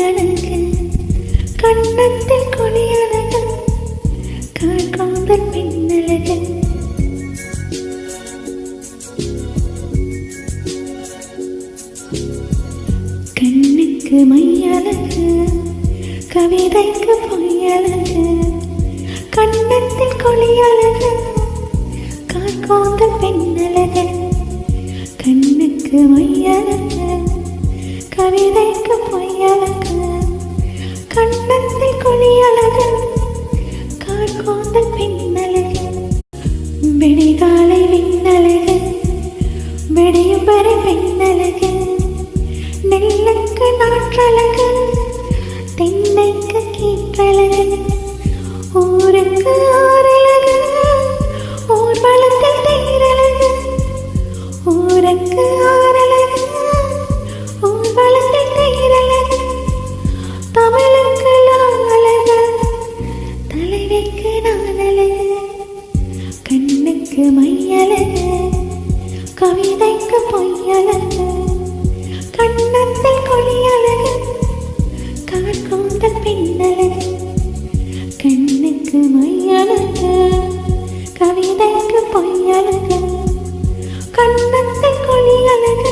மையழகு கண்ணத்தில் கொடியழகு காண்காந்தல் பின்னழகு கண்ணுக்கு மையழகு கவிதைக்கு பொய்யழகு கண்ணத்தில் கொடியழகு காண்காந்தல் பின்னழகு கண்ணுக்கு மையழகு கவிதைக்கு பொய்யழகு கண்ணத்தில் கொடியழகு காண்கோந்தல் பின்னழகு விடிகாலை விண்ணழகு விடியும் வரை பின்னழகு நெல்லுக்கு நாற்றழகு தென்னைக்கு கீற்றழகு ஊருக்கு ஆறழகு ஊர்வலத்தில் தேரழகு ஊருக்கு ஆறழகு ஊர்வலத்தில் தேரழகு தமிழுக்கு நாளழகு தலைவிக்கு நாளழகு கண்ணுக்கு மையழகு கவிதைக்கு பொய்யழகு கண்ணத்தில் கொடியழகு காண்கோந்தல் பின்னழகு கண்ணுக்கு மையழகு கவிதைக்கு பொய்யழகு கண்ணத்தில் கொடியழகு